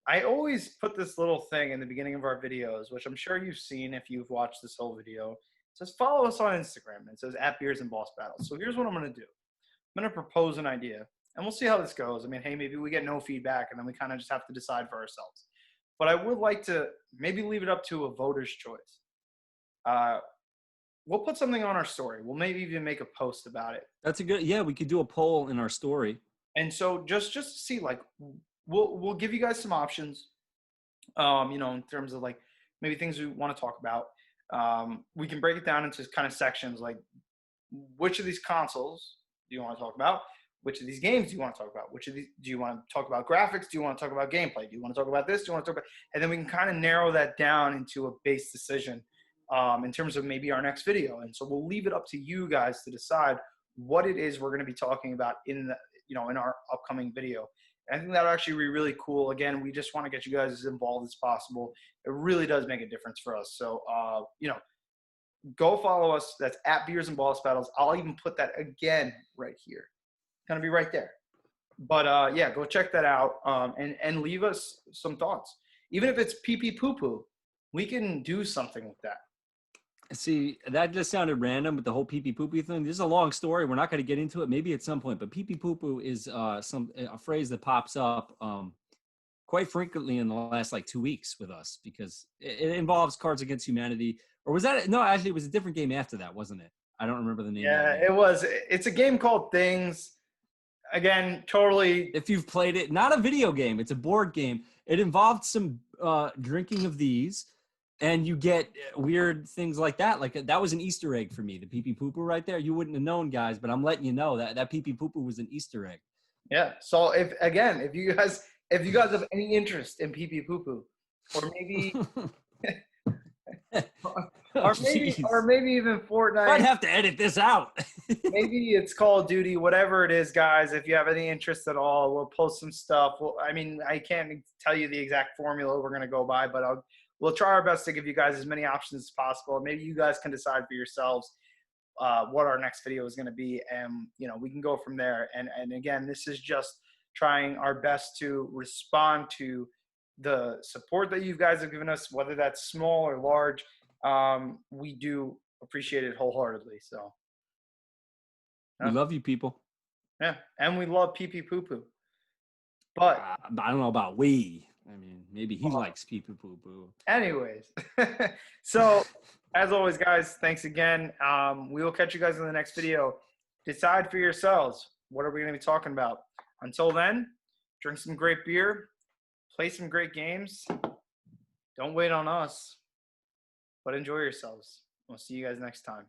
I always put this little thing in the beginning of our videos, which I'm sure you've seen if you've watched this whole video. It says follow us on Instagram. It says at Beers and Boss Battles. So here's what I'm going to do. I'm going to propose an idea and we'll see how this goes. I mean, hey, maybe we get no feedback and then we kind of just have to decide for ourselves. But I would like to maybe leave it up to a voter's choice. Uh, we'll put something on our story. We'll maybe even make a post about it. That's a good, yeah, we could do a poll in our story. And so just to see, like, we'll give you guys some options. In terms of like maybe things we want to talk about. We can break it down into kind of sections, like which of these consoles do you want to talk about? Which of these games do you want to talk about? Which of these do you want to talk about graphics? Do you want to talk about gameplay? Do you want to talk about this? Do you want to talk about? And then we can kind of narrow that down into a base decision in terms of maybe our next video. And so we'll leave it up to you guys to decide what it is we're going to be talking about in the in our upcoming video. And I think that'll actually be really cool. Again, we just want to get you guys as involved as possible. It really does make a difference for us. So go follow us. That's at Beers and Boss Battles. I'll even put that again right here. It's gonna be right there. But yeah, go check that out and leave us some thoughts. Even if it's pee pee poo poo, we can do something with that. See, that just sounded random with the whole pee pee poo poo thing. This is a long story. We're not going to get into it. Maybe at some point. But pee pee poo poo is a phrase that pops up quite frequently in the last like 2 weeks with us because it involves Cards Against Humanity. Or was that no? Actually, it was a different game after that, wasn't it? I don't remember the name of that Yeah, game. it was. It's a game called Things. Again, totally. If you've played it, not a video game, it's a board game. It involved some drinking of these, and you get weird things like that. Like that was an Easter egg for me. The pee pee poo poo right there. You wouldn't have known, guys, but I'm letting you know that pee pee poo poo was an Easter egg. Yeah. So if you guys have any interest in pee pee poo poo, or maybe Oh, or maybe even Might Fortnite. have to edit this out. Maybe it's Call of Duty, whatever it is, guys. If you have any interest at all, we'll post some stuff. I mean, I can't tell you the exact formula we're going to go by, but we'll try our best to give you guys as many options as possible. Maybe you guys can decide for yourselves what our next video is going to be, and we can go from there. And again, this is just trying our best to respond to the support that you guys have given us, whether that's small or large. We do appreciate it wholeheartedly. So. We Yeah. love you, people. Yeah, and we love pee pee poo poo. But I don't know about we. I mean, maybe he uh, likes pee pee poo poo. anyways, so as always, guys, thanks again. We will catch you guys in the next video. Decide for yourselves what are we going to be talking about. Until then, drink some great beer, play some great games. Don't wait on us, but enjoy yourselves. We'll see you guys next time.